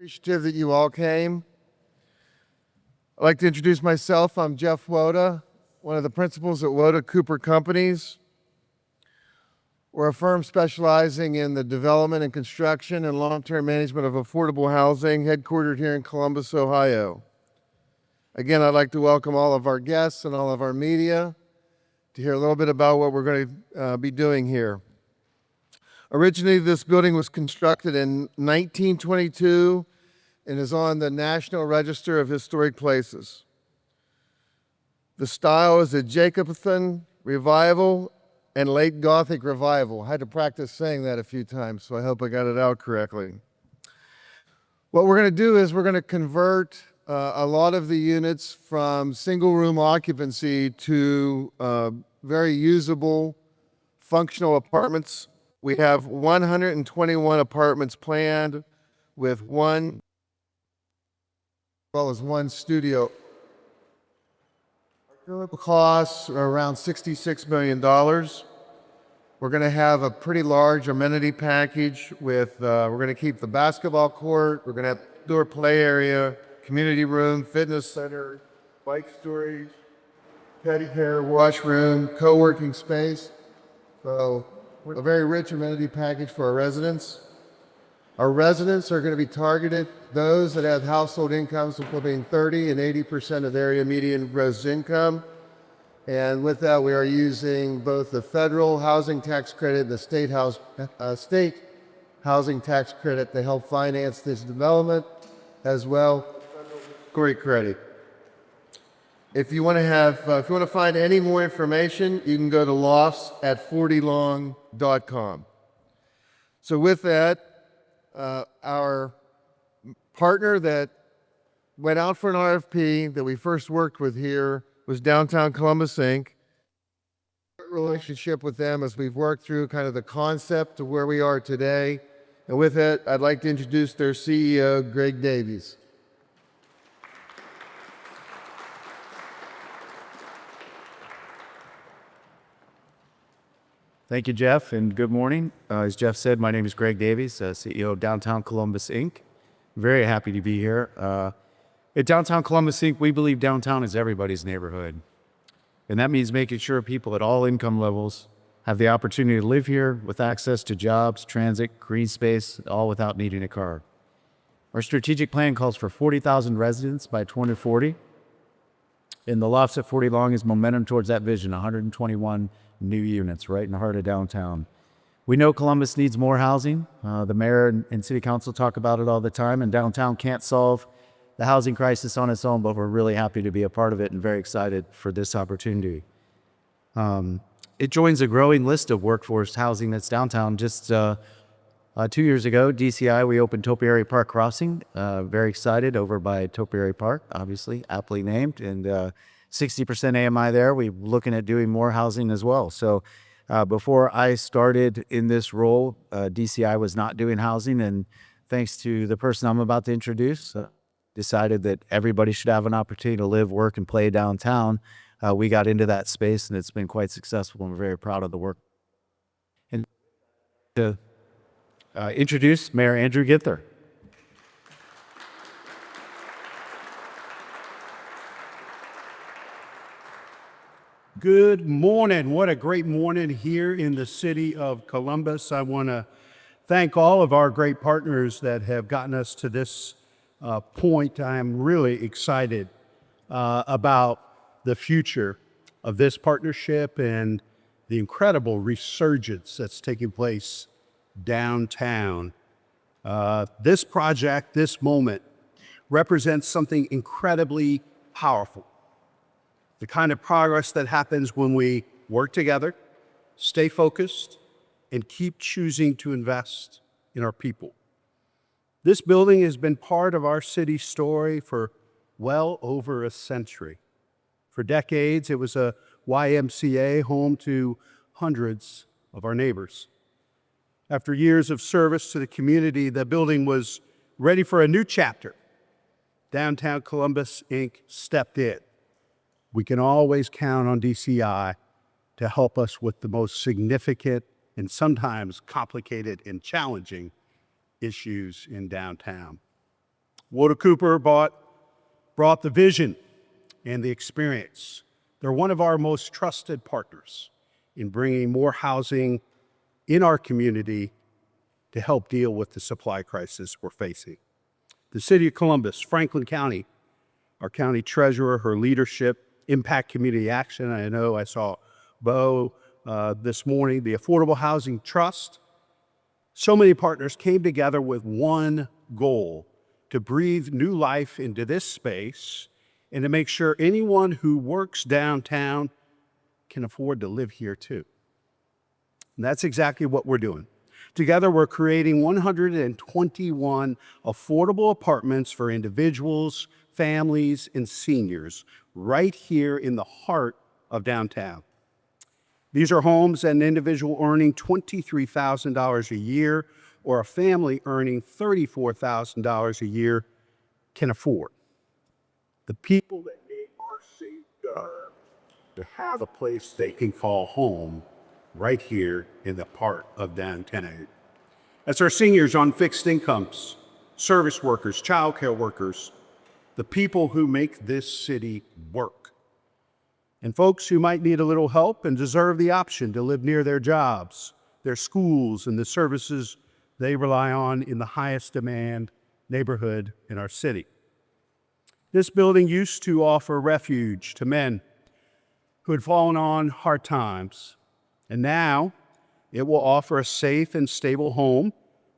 Appreciative that you all came. I'd like to introduce myself. I'm Jeff Woda, one of the principals at Woda Cooper Companies. We're a firm specializing in the development and construction and long-term management of affordable housing, headquartered here in Columbus, Ohio. Again, I'd like to welcome all of our guests and all of our media to hear a little bit about what we're going to be doing here. Originally, this building was constructed in 1922 and is on the National Register of Historic Places. The style is a Jacobean revival and late Gothic revival. I had to practice saying that a few times, so I hope I got it out correctly. What we're going to do is we're going to convert a lot of the units from single room occupancy to very usable, functional apartments. We have 121 apartments planned with one, as well as one studio. Our costs are around $66 million. We're going to have a pretty large amenity package with, we're going to keep the basketball court, we're going to have outdoor play area, community room, fitness center, bike storage, pedicure, washroom, co-working space. So a very rich amenity package for our residents. Our residents are going to be targeted those that have household incomes between 30 and 80% of area median gross income. And with that, we are using both the federal housing tax credit and the state housing tax credit to help finance this development, as well as great credit. If you want to find any more information, you can go to Lofts at 40long.com. So with that, our partner that went out for an RFP that we first worked with here was Downtown Columbus, Inc. Relationship with them as we've worked through kind of the concept of where we are today. And with it, I'd like to introduce their CEO, Greg Davies. Thank you, Jeff, and good morning. As Jeff said, my name is Greg Davies, CEO of Downtown Columbus, Inc. Very happy to be here. At Downtown Columbus, Inc., we believe downtown is everybody's neighborhood. And that means making sure people at all income levels have the opportunity to live here with access to jobs, transit, green space, all without needing a car. Our strategic plan calls for 40,000 residents by 2040. And the Lofts at 40 Long is momentum towards that vision, 121 new units right in the heart of downtown. We know Columbus needs more housing. The mayor and city council talk about it all the time, and downtown can't solve the housing crisis on its own, but we're really happy to be a part of it and very excited for this opportunity. It joins a growing list of workforce housing that's downtown. Just 2 years ago, DCI, we opened Topiary Park Crossing. Very excited over by Topiary Park, obviously, aptly named, and 60% AMI there. We're looking at doing more housing as well. So before I started in this role, DCI was not doing housing, and thanks to the person I'm about to introduce, decided that everybody should have an opportunity to live, work, and play downtown. We got into that space, and it's been quite successful, and we're very proud of the work. And to introduce Mayor Andrew Ginther. Good morning. What a great morning here in the city of Columbus. I want to thank all of our great partners that have gotten us to this point. I am really excited about the future of this partnership and the incredible resurgence that's taking place downtown. This project, this moment, represents something incredibly powerful. The kind of progress that happens when we work together, stay focused, and keep choosing to invest in our people. This building has been part of our city's story for well over a century. For decades, it was a YMCA home to hundreds of our neighbors. After years of service to the community, the building was ready for a new chapter. Downtown Columbus, Inc. stepped in. We can always count on DCI to help us with the most significant and sometimes complicated and challenging issues in downtown. Woda Cooper brought the vision and the experience. They're one of our most trusted partners in bringing more housing in our community to help deal with the supply crisis we're facing. The City of Columbus, Franklin County, our county treasurer, her leadership, Impact Community Action. I know I saw Bo this morning, the Affordable Housing Trust. So many partners came together with one goal: to breathe new life into this space and to make sure anyone who works downtown can afford to live here too. And that's exactly what we're doing. Together, we're creating 121 affordable apartments for individuals, families, and seniors right here in the heart of downtown. These are homes that an individual earning $23,000 a year or a family earning $34,000 a year can afford. The people that need our safeguard to have a place they can call home right here in the heart of downtown. That's our seniors on fixed incomes, service workers, childcare workers, the people who make this city work. And folks who might need a little help and deserve the option to live near their jobs, their schools, and the services they rely on in the highest demand neighborhood in our city. This building used to offer refuge to men who had fallen on hard times, and now it will offer a safe and stable home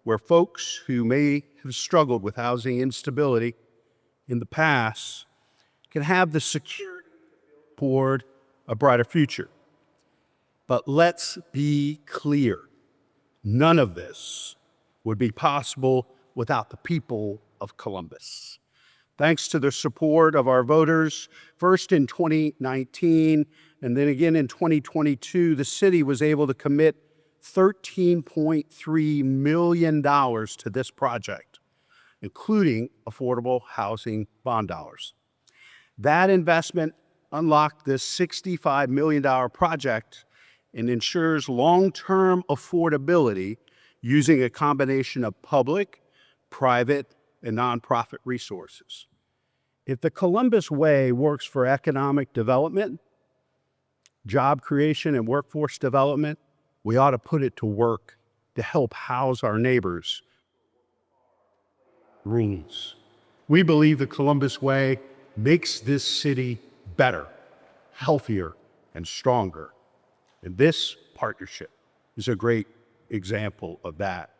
where folks who may have struggled with housing instability in the past can have the security toward a brighter future. But let's be clear, none of this would be possible without the people of Columbus. Thanks to the support of our voters, first in 2019 and then again in 2022, the city was able to commit $13.3 million to this project, including affordable housing bond dollars. That investment unlocked this $65 million project and ensures long-term affordability using a combination of public, private, and nonprofit resources. If the Columbus Way works for economic development, job creation, and workforce development, we ought to put it to work to help house our neighbors. Rooms. We believe the Columbus Way makes this city better, healthier, and stronger. And this partnership is a great example of that.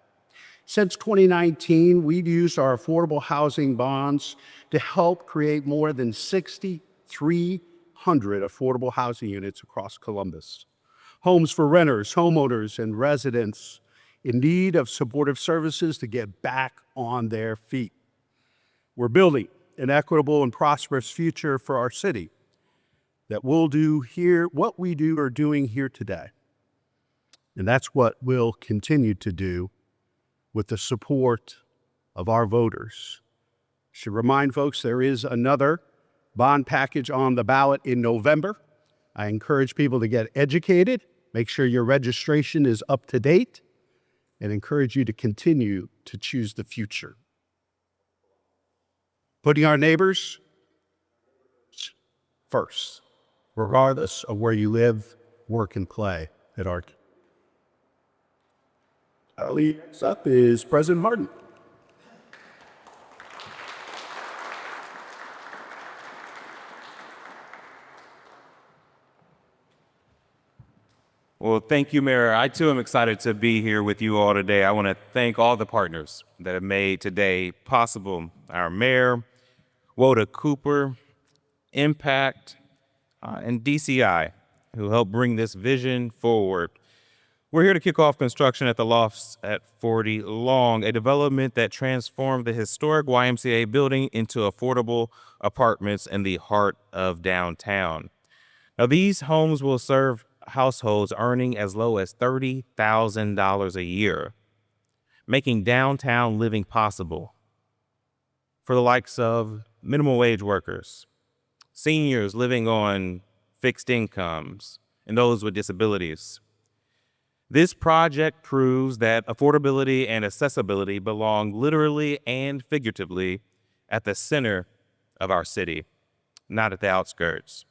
Since 2019, we've used our affordable housing bonds to help create more than 6,300 affordable housing units across Columbus. Homes for renters, homeowners, and residents in need of supportive services to get back on their feet. We're building an equitable and prosperous future for our city that we'll do here, what we are doing here today. And that's what we'll continue to do with the support of our voters. Should remind folks there is another bond package on the ballot in November. I encourage people to get educated, make sure your registration is up to date, and encourage you to continue to choose the future. Putting our neighbors first, regardless of where you live, work, and play at our. Next up is President Martin. Well, thank you, Mayor. I too am excited to be here with you all today. I want to thank all the partners that have made today possible. Our Mayor, Woda Cooper, Impact, and DCI, who helped bring this vision forward. We're here to kick off construction at the Lofts at 40 Long, a development that transformed the historic YMCA building into affordable apartments in the heart of downtown. Now, these homes will serve households earning as low as $30,000 a year, making downtown living possible for the likes of minimum wage workers, seniors living on fixed incomes, and those with disabilities. This project proves that affordability and accessibility belong literally and figuratively at the center of our city, not at the outskirts.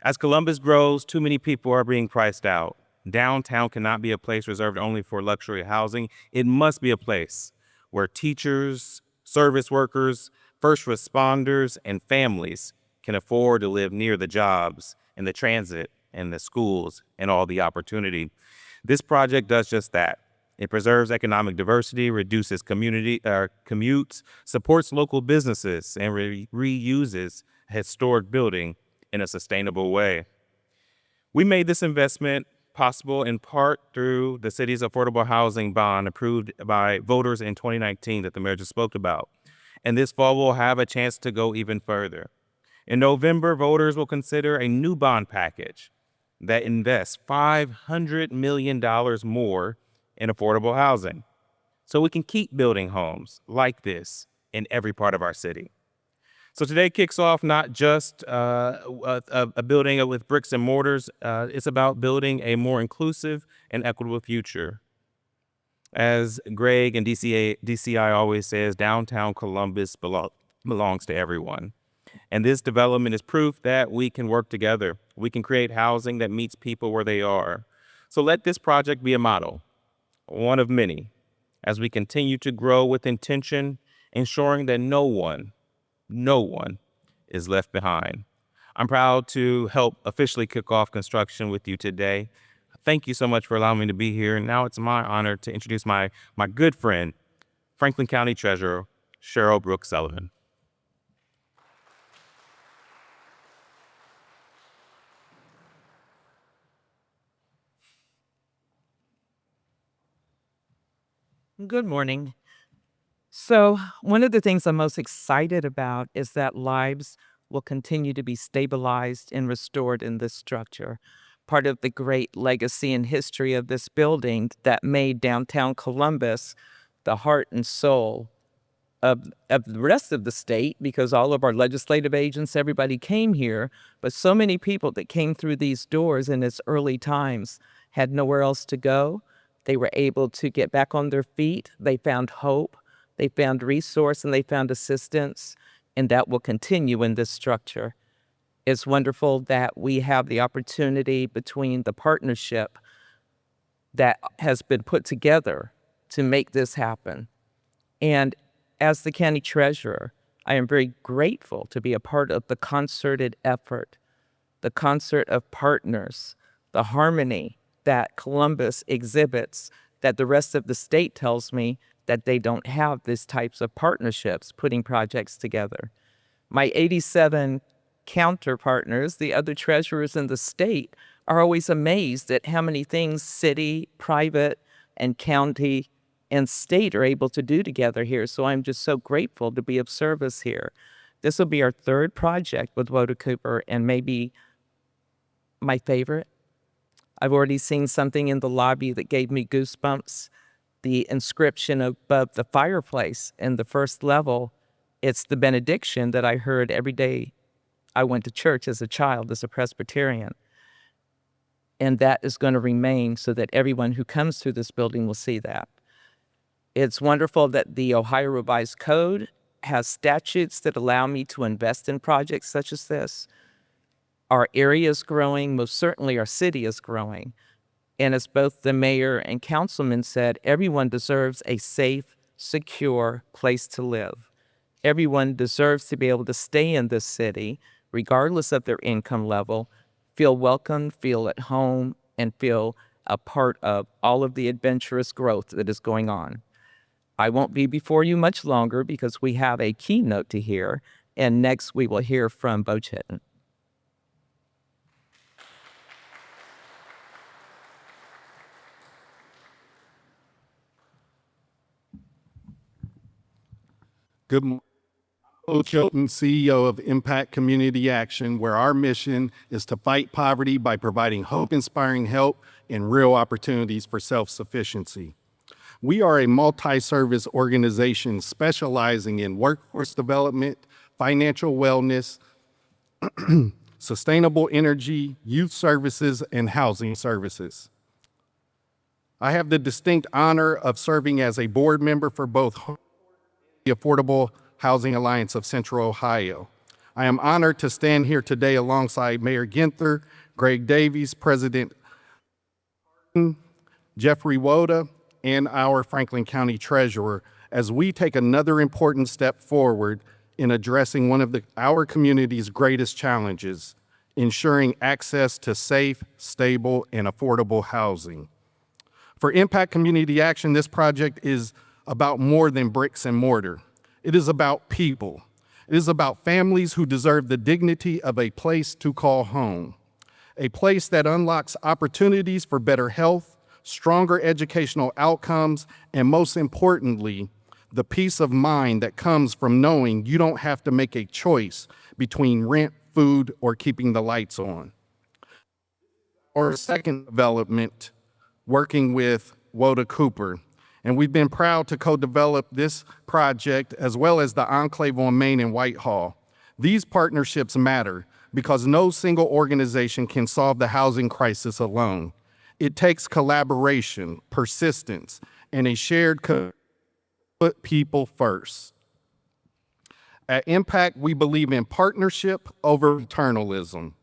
As Columbus grows, too many people are being priced out. Downtown cannot be a place reserved only for luxury housing. It must be a place where teachers, service workers, first responders, and families can afford to live near the jobs and the transit and the schools and all the opportunity. This project does just that. It preserves economic diversity, reduces commutes, supports local businesses, and reuses a historic building in a sustainable way. We made this investment possible in part through the city's affordable housing bond approved by voters in 2019 that the mayor just spoke about. And this fall we'll have a chance to go even further. In November, voters will consider a new bond package that invests $500 million more in affordable housing so we can keep building homes like this in every part of our city. So today kicks off not just a building with bricks and mortars. It's about building a more inclusive and equitable future. As Greg and DCI always says, downtown Columbus belongs to everyone. And this development is proof that we can work together. We can create housing that meets people where they are. So let this project be a model, one of many, as we continue to grow with intention, ensuring that no one is left behind. I'm proud to help officially kick off construction with you today. Thank you so much for allowing me to be here. And now it's my honor to introduce my good friend, Franklin County Treasurer, Cheryl Brooks Sullivan. Good morning. So, one of the things I'm most excited about is that lives will continue to be stabilized and restored in this structure. Part of the great legacy and history of this building that made downtown Columbus the heart and soul of the rest of the state, because all of our legislative agents, everybody came here, but so many people that came through these doors in its early times had nowhere else to go. They were able to get back on their feet. They found hope, they found resource, and they found assistance, and that will continue in this structure. It's wonderful that we have the opportunity between the partnership that has been put together to make this happen. And as the county treasurer, I am very grateful to be a part of the concerted effort, the concert of partners, the harmony that Columbus exhibits, that the rest of the state tells me that they don't have these types of partnerships putting projects together. My 87 counter partners, the other treasurers in the state, are always amazed at how many things city, private, and county and state are able to do together here. So I'm just so grateful to be of service here. This will be our third project with Woda Cooper and maybe my favorite. I've already seen something in the lobby that gave me goosebumps. The inscription above the fireplace in the first level, it's the benediction that I heard every day I went to church as a child, as a Presbyterian. And that is going to remain so that everyone who comes through this building will see that. It's wonderful that the Ohio Revised Code has statutes that allow me to invest in projects such as this. Our area is growing, most certainly our city is growing. And as both the mayor and councilman said, everyone deserves a safe, secure place to live. Everyone deserves to be able to stay in this city, regardless of their income level, feel welcome, feel at home, and feel a part of all of the adventurous growth that is going on. I won't be before you much longer because we have a keynote to hear, and next we will hear from Bo Chitton. Good morning. I'm Bo Chilton, CEO of Impact Community Action, where our mission is to fight poverty by providing hope-inspiring help and real opportunities for self-sufficiency. We are a multi-service organization specializing in workforce development, financial wellness, sustainable energy, youth services, and housing services. I have the distinct honor of serving as a board member for both the Affordable Housing Alliance of Central Ohio. I am honored to stand here today alongside Mayor Ginther, Greg Davies, President Jeffrey Woda, and our Franklin County Treasurer as we take another important step forward in addressing one of our community's greatest challenges, ensuring access to safe, stable, and affordable housing. For Impact Community Action, this project is about more than bricks and mortar. It is about people. It is about families who deserve the dignity of a place to call home, a place that unlocks opportunities for better health, stronger educational outcomes, and most importantly, the peace of mind that comes from knowing you don't have to make a choice between rent, food, or keeping the lights on. Our second development, working with Woda Cooper, and we've been proud to co-develop this project as well as the Enclave on Main and Whitehall. These partnerships matter because no single organization can solve the housing crisis alone. It takes collaboration, persistence, and a shared put people first. At Impact, we believe in partnership over paternalism.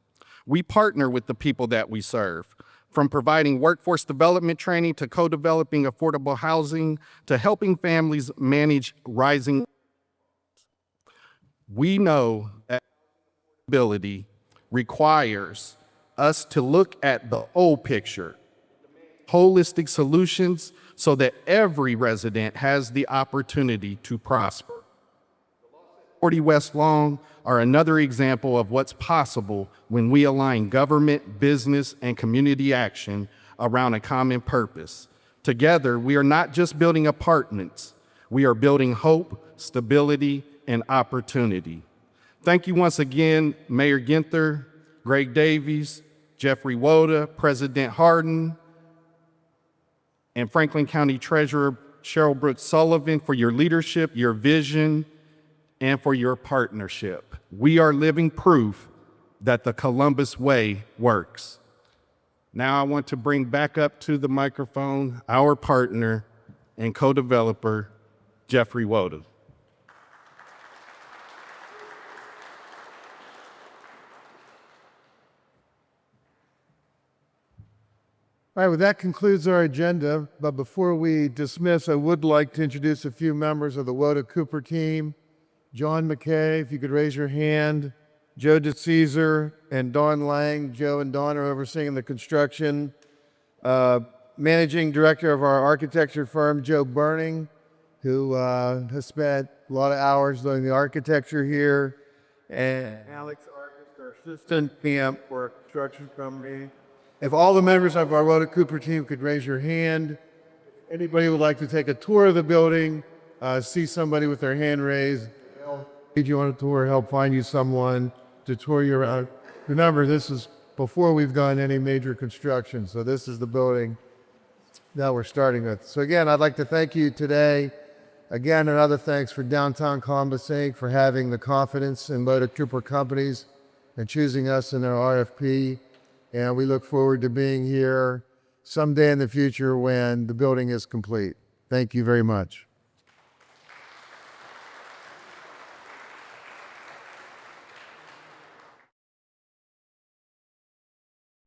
We partner with the people that we serve, from providing workforce development training to co-developing affordable housing to helping families manage rising. We know that ability requires us to look at the whole picture, holistic solutions so that every resident has the opportunity to prosper. 40 West Long are another example of what's possible when we align government, business, and community action around a common purpose. Together, we are not just building apartments, we are building hope, stability, and opportunity. Thank you once again, Mayor Ginther, Greg Davies, Jeffrey Woda, President Hardin, and Franklin County Treasurer Cheryl Brooks Sullivan for your leadership, your vision, and for your partnership. We are living proof that the Columbus way works. Now I want to bring back up to the microphone our partner and co-developer, Jeffrey Woda. All right, well, that concludes our agenda. But before we dismiss, I would like to introduce a few members of the Woda Cooper team. John McKay, if you could raise your hand. Joe DeCesar and Dawn Lang. Joe and Dawn are overseeing the construction. Managing director of our architecture firm, Joe Burning, who has spent a lot of hours doing the architecture here. And Alex Argus, our assistant PM for a construction company. If all the members of our Woda Cooper team could raise your hand. Anybody who would like to take a tour of the building, see somebody with their hand raised, lead you on a tour, help find you someone to tour you around. Remember, this is before we've done any major construction, so this is the building that we're starting with. So again, I'd like to thank you today. Again, another thanks for Downtown Columbus Inc. for having the confidence in Woda Cooper Companies and choosing us in their RFP. And we look forward to being here someday in the future when the building is complete. Thank you very much.